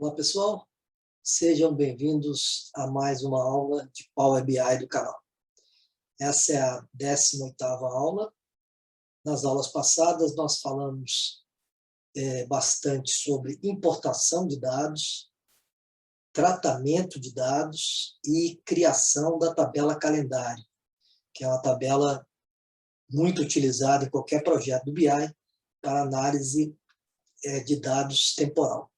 Olá, pessoal. Sejam bem-vindos a mais uma aula de Power BI do canal. Essa é a 18ª aula. Nas aulas passadas, nós falamos bastante sobre importação de dados, tratamento de dados e criação da tabela calendário, que é uma tabela muito utilizada em qualquer projeto do BI para análise de dados temporal.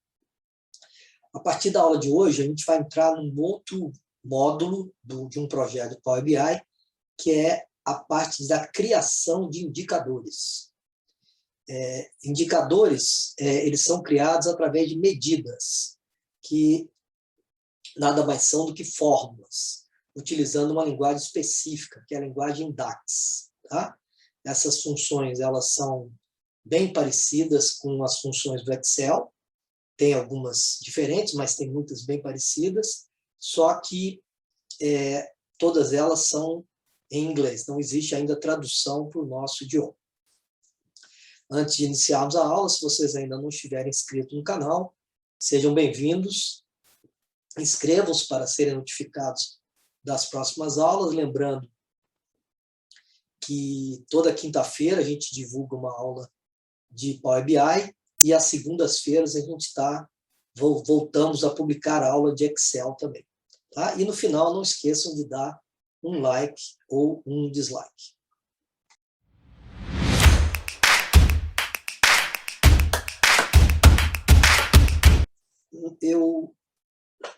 A partir da aula de hoje, a gente vai entrar num outro módulo de um projeto do Power BI, que é a parte da criação de indicadores. Indicadores, eles são criados através de medidas, que nada mais são do que fórmulas, utilizando uma linguagem específica, que é a linguagem DAX. Tá? Essas funções elas são bem parecidas com as funções do Excel, tem algumas diferentes, mas tem muitas bem parecidas, só que todas elas são em inglês, não existe ainda tradução para o nosso idioma. Antes de iniciarmos a aula, se vocês ainda não estiverem inscritos no canal, sejam bem-vindos, inscrevam-se para serem notificados das próximas aulas, lembrando que toda quinta-feira a gente divulga uma aula de Power BI, e às segundas-feiras a gente voltamos a publicar a aula de Excel também. Tá? E no final, não esqueçam de dar um like ou um dislike. Eu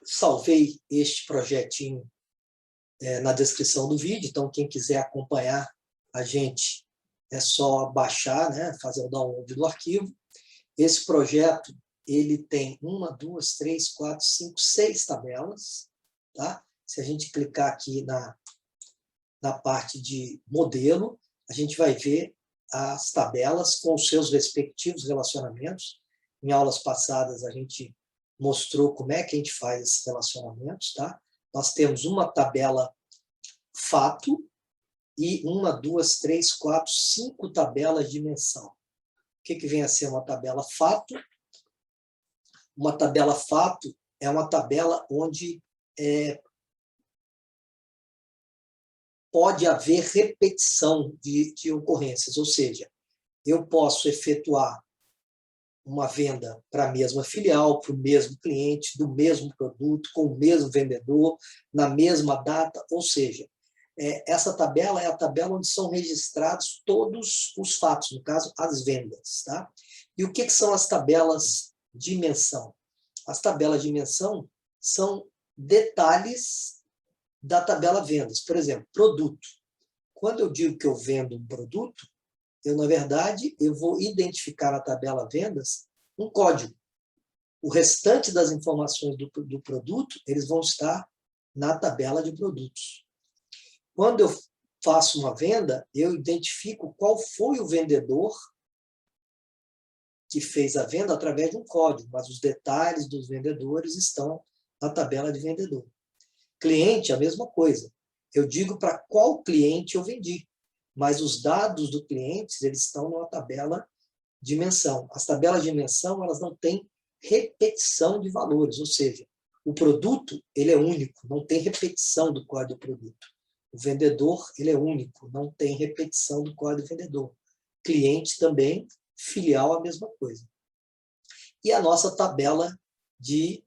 salvei este projetinho na descrição do vídeo, então quem quiser acompanhar a gente é só baixar, né, fazer o download do arquivo. Esse projeto ele tem 1, 2, 3, 4, 5, 6 tabelas. Tá? Se a gente clicar aqui na parte de modelo, a gente vai ver as tabelas com os seus respectivos relacionamentos. Em aulas passadas, a gente mostrou como é que a gente faz esses relacionamentos. Tá? Nós temos uma tabela fato e 1, 2, 3, 4, 5 tabelas de dimensão. O que vem a ser uma tabela fato? Uma tabela fato é uma tabela onde pode haver repetição de ocorrências, ou seja, eu posso efetuar uma venda para a mesma filial, para o mesmo cliente, do mesmo produto, com o mesmo vendedor, na mesma data, ou seja, essa tabela é a tabela onde são registrados todos os fatos, no caso, as vendas. Tá? E o que são as tabelas de dimensão? As tabelas de dimensão são detalhes da tabela vendas. Por exemplo, produto. Quando eu digo que eu vendo um produto, na verdade, eu vou identificar na tabela vendas um código. O restante das informações do produto, eles vão estar na tabela de produtos. Quando eu faço uma venda, eu identifico qual foi o vendedor que fez a venda através de um código, mas os detalhes dos vendedores estão na tabela de vendedor. Cliente, a mesma coisa. Eu digo para qual cliente eu vendi, mas os dados do cliente eles estão numa tabela de dimensão. As tabelas de dimensão elas não têm repetição de valores, ou seja, o produto ele é único, não tem repetição do código do produto. O vendedor ele é único, não tem repetição do código do vendedor. Cliente também, filial a mesma coisa. E a nossa tabela de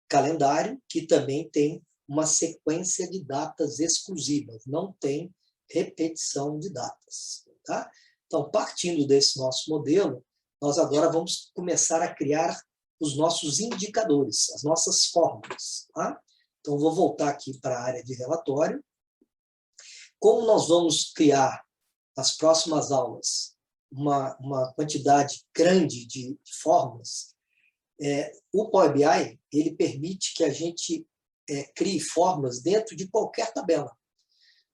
calendário, que também tem uma sequência de datas exclusivas, não tem repetição de datas. Tá? Então, partindo desse nosso modelo, nós agora vamos começar a criar os nossos indicadores, as nossas fórmulas. Tá? Então, vou voltar aqui para a área de relatório. Como nós vamos criar, nas próximas aulas, uma quantidade grande de fórmulas, o Power BI ele permite que a gente crie fórmulas dentro de qualquer tabela.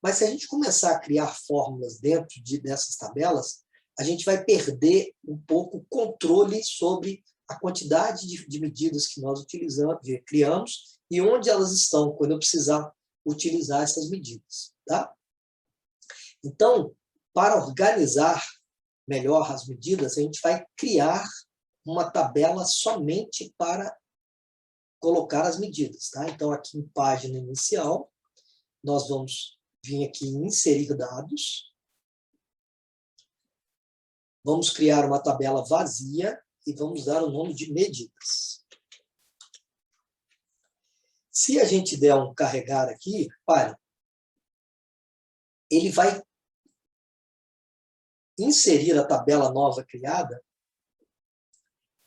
Mas se a gente começar a criar fórmulas dentro dessas tabelas, a gente vai perder um pouco o controle sobre a quantidade de medidas que nós criamos e onde elas estão, quando eu precisar utilizar essas medidas. Tá? Então, para organizar melhor as medidas, a gente vai criar uma tabela somente para colocar as medidas. Tá? Então, aqui em página inicial, nós vamos vir aqui em inserir dados. Vamos criar uma tabela vazia e vamos dar o nome de medidas. Se a gente der um carregar aqui, pare, ele vai inserir a tabela nova criada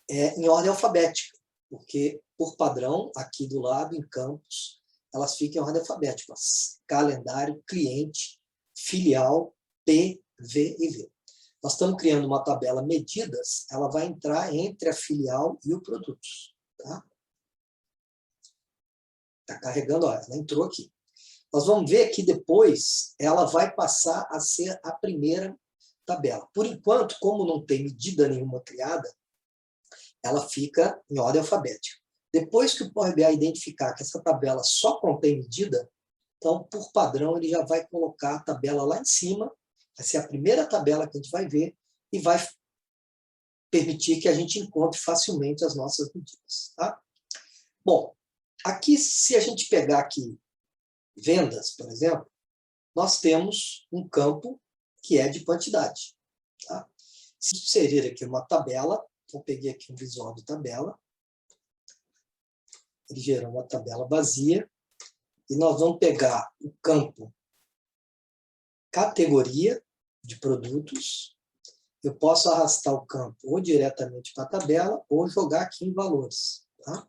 em ordem alfabética, porque, por padrão, aqui do lado, em campos, elas ficam em ordem alfabética. Calendário, cliente, filial, P, V e V. Nós estamos criando uma tabela medidas, ela vai entrar entre a filial e o produtos. Tá? Está carregando, olha, ela entrou aqui. Nós vamos ver que depois ela vai passar a ser a primeira tabela. Por enquanto, como não tem medida nenhuma criada, ela fica em ordem alfabética. Depois que o Power BI identificar que essa tabela só contém medida, então, por padrão, ele já vai colocar a tabela lá em cima, vai ser a primeira tabela que a gente vai ver e vai permitir que a gente encontre facilmente as nossas medidas. Tá? Bom, aqui, se a gente pegar aqui vendas, por exemplo, nós temos um campo que é de quantidade. Tá? Se inserir aqui uma tabela, então peguei aqui um visual de tabela, ele gerou uma tabela vazia, e nós vamos pegar o campo categoria de produtos, eu posso arrastar o campo ou diretamente para a tabela, ou jogar aqui em valores. Tá?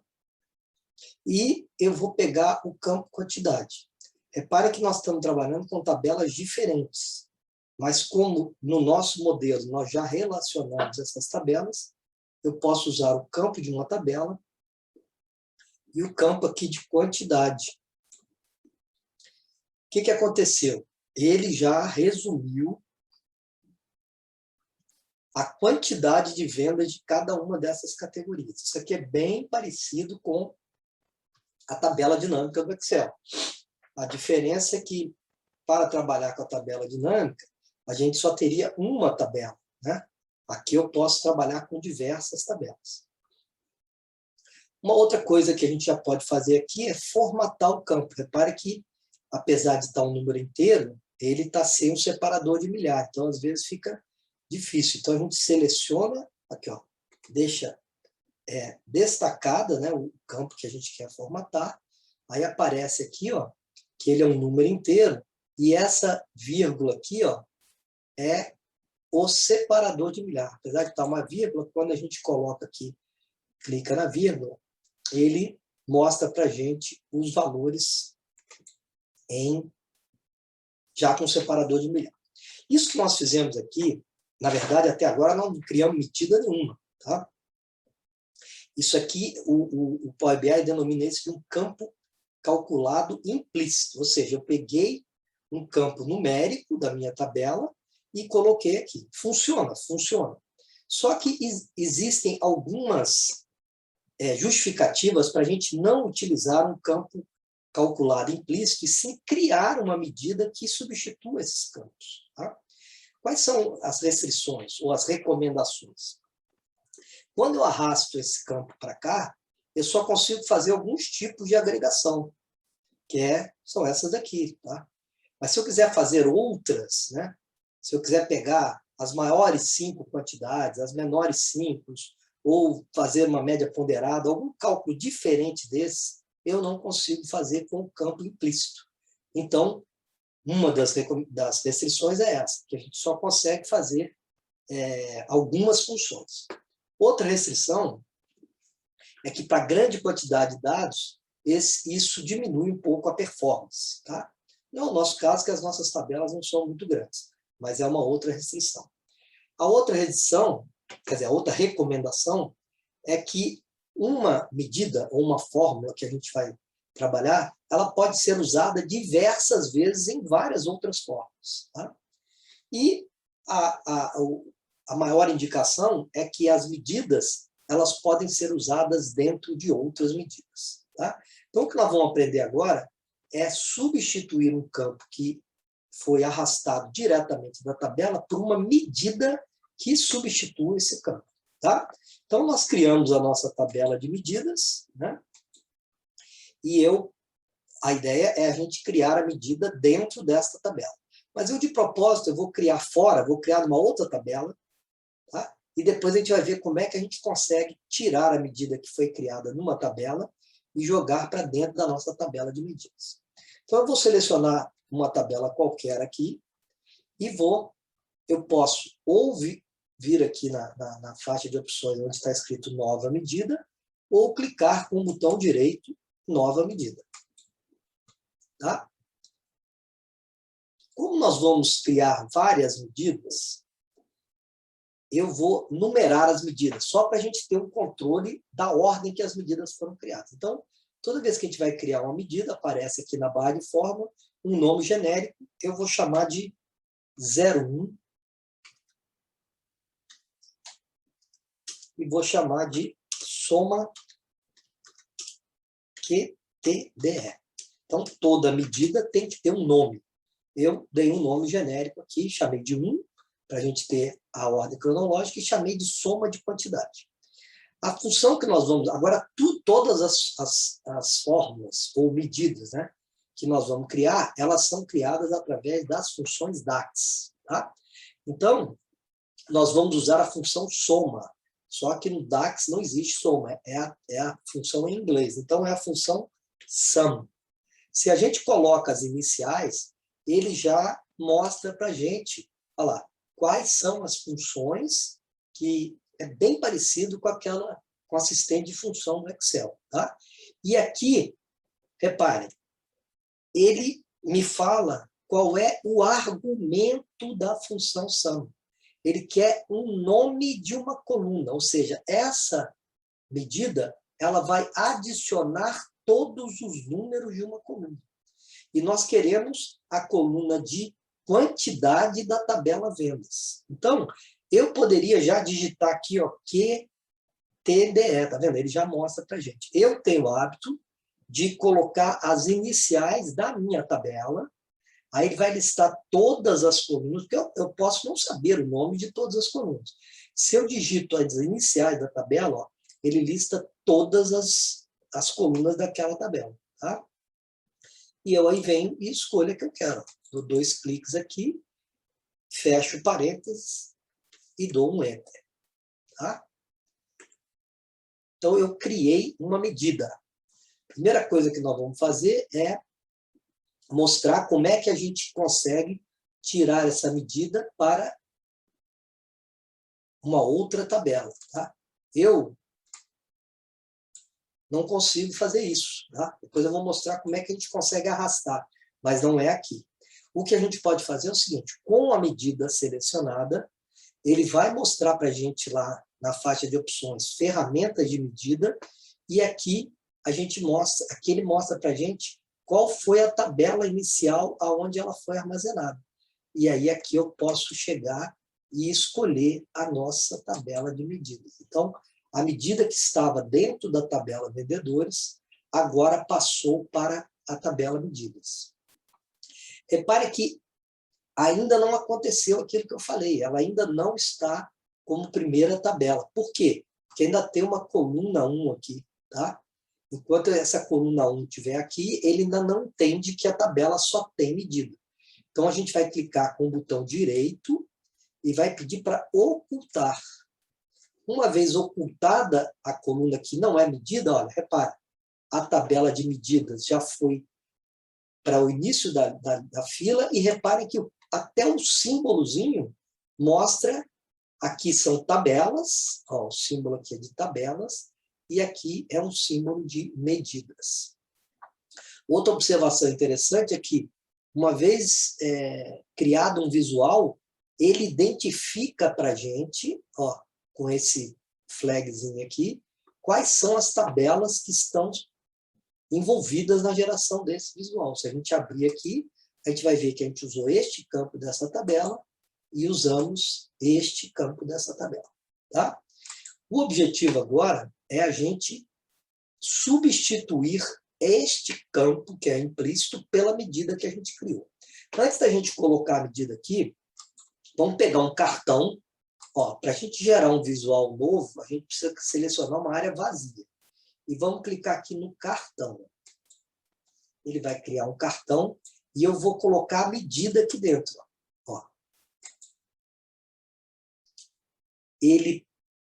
E eu vou pegar o campo quantidade. Repare que nós estamos trabalhando com tabelas diferentes, mas como no nosso modelo nós já relacionamos essas tabelas, eu posso usar o campo de uma tabela e o campo aqui de quantidade. O que aconteceu? Ele já resumiu a quantidade de vendas de cada uma dessas categorias. Isso aqui é bem parecido com a tabela dinâmica do Excel. A diferença é que, para trabalhar com a tabela dinâmica, a gente só teria uma tabela. Né? Aqui eu posso trabalhar com diversas tabelas. Uma outra coisa que a gente já pode fazer aqui é formatar o campo. Repare que, apesar de estar um número inteiro, ele está sem um separador de milhar. Então, às vezes, fica difícil. Então, a gente seleciona, aqui, ó, deixa destacada, né, o campo que a gente quer formatar. Aí aparece aqui, ó, que ele é um número inteiro, e essa vírgula aqui, ó, é o separador de milhar. Apesar de estar uma vírgula, quando a gente coloca aqui, clica na vírgula, ele mostra para a gente os valores já com separador de milhar. Isso que nós fizemos aqui, na verdade, até agora não criamos medida nenhuma. Tá? Isso aqui, o Power BI denomina isso de um campo calculado implícito, ou seja, eu peguei um campo numérico da minha tabela e coloquei aqui. Funciona, funciona. Só que existem algumas justificativas para a gente não utilizar um campo calculado implícito e sim criar uma medida que substitua esses campos. Tá? Quais são as restrições ou as recomendações? Quando eu arrasto esse campo para cá, eu só consigo fazer alguns tipos de agregação, são essas daqui. Tá? Mas se eu quiser fazer outras, né? Se eu quiser pegar as maiores 5 quantidades, as menores 5, ou fazer uma média ponderada, algum cálculo diferente desse, eu não consigo fazer com o campo implícito. Então, uma das restrições é essa, que a gente só consegue fazer algumas funções. Outra restrição é que, para grande quantidade de dados, isso diminui um pouco a performance. Tá? Não é o nosso caso, que as nossas tabelas não são muito grandes, mas é uma outra restrição. A outra restrição, quer dizer, a outra recomendação, é que uma medida ou uma fórmula que a gente vai trabalhar, ela pode ser usada diversas vezes em várias outras fórmulas. Tá? E a maior indicação é que as medidas elas podem ser usadas dentro de outras medidas. Tá? Então, o que nós vamos aprender agora é substituir um campo que foi arrastado diretamente da tabela por uma medida que substitua esse campo. Tá? Então, nós criamos a nossa tabela de medidas, né? e a ideia é a gente criar a medida dentro desta tabela. Mas eu, de propósito, eu vou criar fora, vou criar numa outra tabela, tá? E depois a gente vai ver como é que a gente consegue tirar a medida que foi criada numa tabela e jogar para dentro da nossa tabela de medidas. Então, eu vou selecionar uma tabela qualquer aqui e eu posso ou vir aqui na faixa de opções onde está escrito nova medida, ou clicar com o botão direito, nova medida. Tá? Como nós vamos criar várias medidas, eu vou numerar as medidas, só para a gente ter um controle da ordem que as medidas foram criadas. Então, toda vez que a gente vai criar uma medida, aparece aqui na barra de fórmula um nome genérico, eu vou chamar de 01 e vou chamar de soma QTDE. Então, toda medida tem que ter um nome. Eu dei um nome genérico aqui, chamei de 1, para a gente ter a ordem cronológica, e chamei de soma de quantidade. A função que nós vamos... Agora, todas as fórmulas ou medidas, né, que nós vamos criar, elas são criadas através das funções DAX. Tá? Então, nós vamos usar a função soma. Só que no DAX não existe soma, é a função em inglês. Então, é a função sum. Se a gente coloca as iniciais, ele já mostra para a gente, olha lá, quais são as funções, que é bem parecido com com a assistente de função do Excel. Tá? E aqui, reparem, ele me fala qual é o argumento da função sum. Ele quer um nome de uma coluna, ou seja, essa medida ela vai adicionar todos os números de uma coluna. E nós queremos a coluna de quantidade da tabela vendas. Então, eu poderia já digitar aqui, ó, QTDE, tá vendo? Ele já mostra para a gente. Eu tenho o hábito de colocar as iniciais da minha tabela, aí ele vai listar todas as colunas, porque eu posso não saber o nome de todas as colunas. Se eu digito as iniciais da tabela, ó, ele lista todas as colunas daquela tabela. Tá? E eu aí venho e escolho a que eu quero. Dou 2 cliques aqui, fecho parênteses e dou um Enter. Tá? Então, eu criei uma medida. A primeira coisa que nós vamos fazer é mostrar como é que a gente consegue tirar essa medida para uma outra tabela. Tá? Eu não consigo fazer isso. Tá? Depois eu vou mostrar como é que a gente consegue arrastar, mas não é aqui. O que a gente pode fazer é o seguinte, com a medida selecionada, ele vai mostrar para a gente lá na faixa de opções, ferramentas de medida, e aqui ele mostra para a gente qual foi a tabela inicial aonde ela foi armazenada. E aí aqui eu posso chegar e escolher a nossa tabela de medidas. Então, a medida que estava dentro da tabela vendedores, agora passou para a tabela medidas. Repare que ainda não aconteceu aquilo que eu falei, ela ainda não está como primeira tabela. Por quê? Porque ainda tem uma coluna 1 aqui. Tá? Enquanto essa coluna 1 estiver aqui, ele ainda não entende que a tabela só tem medida. Então, a gente vai clicar com o botão direito e vai pedir para ocultar. Uma vez ocultada a coluna que não é medida, olha, repara, a tabela de medidas já foi para o início da fila, e reparem que até o símbolozinho mostra, aqui são tabelas, ó, o símbolo aqui é de tabelas, e aqui é um símbolo de medidas. Outra observação interessante é que, uma vez criado um visual, ele identifica para a gente, ó, com esse flagzinho aqui, quais são as tabelas que estão envolvidas na geração desse visual. Se a gente abrir aqui, a gente vai ver que a gente usou este campo dessa tabela e usamos este campo dessa tabela. Tá? O objetivo agora é a gente substituir este campo, que é implícito, pela medida que a gente criou. Antes da gente colocar a medida aqui, vamos pegar um cartão. Para a gente gerar um visual novo, a gente precisa selecionar uma área vazia. E vamos clicar aqui no cartão. ele vai criar um cartão e eu vou colocar a medida aqui dentro. Ó.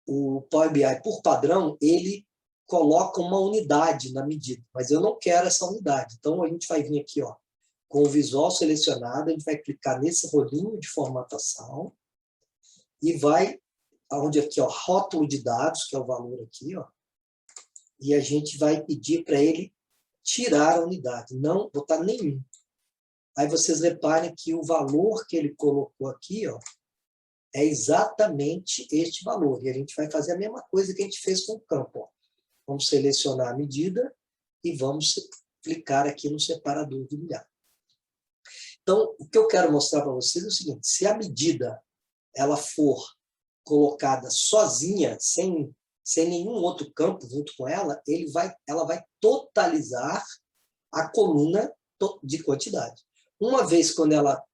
O Power BI, por padrão, ele coloca uma unidade na medida, mas eu não quero essa unidade. Então, a gente vai vir aqui, ó, com o visual selecionado, a gente vai clicar nesse rolinho de formatação e vai, onde aqui, ó, rótulo de dados, que é o valor aqui, ó, e a gente vai pedir para ele tirar a unidade, não botar nenhum. Aí vocês reparem que o valor que ele colocou aqui, ó, é exatamente este valor. E a gente vai fazer a mesma coisa que a gente fez com o campo. Ó. Vamos selecionar a medida e vamos clicar aqui no separador de milhar. Então, o que eu quero mostrar para vocês é o seguinte, se a medida ela for colocada sozinha, sem nenhum outro campo junto com ela, ela vai totalizar a coluna de quantidade. Uma vez quando ela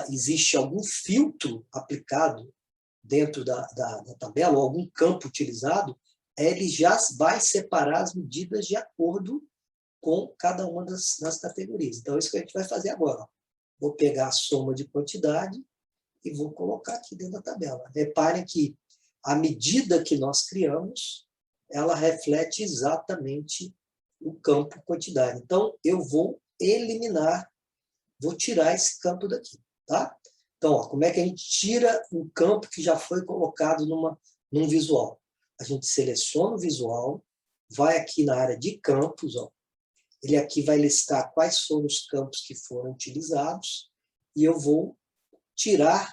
existe algum filtro aplicado dentro da tabela, ou algum campo utilizado, ele já vai separar as medidas de acordo com cada uma das categorias. Então, é isso que a gente vai fazer agora. Vou pegar a soma de quantidade e vou colocar aqui dentro da tabela. Reparem que a medida que nós criamos, ela reflete exatamente o campo quantidade. Então, eu vou eliminar, vou tirar esse campo daqui. Tá? Então, ó, como é que a gente tira um campo que já foi colocado num visual? A gente seleciona o visual, vai aqui na área de campos, ó, ele aqui vai listar quais foram os campos que foram utilizados, e eu vou tirar,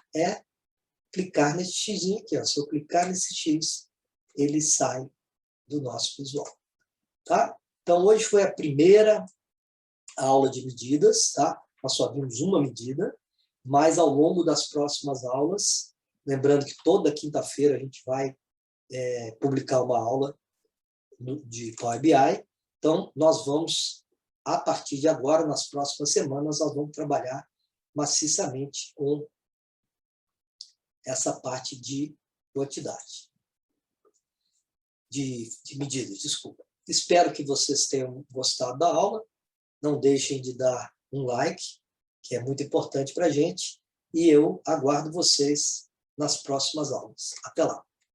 clicar nesse x aqui. Ó. Se eu clicar nesse x, ele sai do nosso visual. Tá? Então, hoje foi a primeira aula de medidas. Tá? Nós só vimos uma medida, mas ao longo das próximas aulas, lembrando que toda quinta-feira a gente vai publicar uma aula de Power BI, então nós vamos, a partir de agora, nas próximas semanas, nós vamos trabalhar maciçamente com essa parte de quantidade, de medidas, desculpa. Espero que vocês tenham gostado da aula, não deixem de dar um like, que é muito importante para a gente, e eu aguardo vocês nas próximas aulas. Até lá!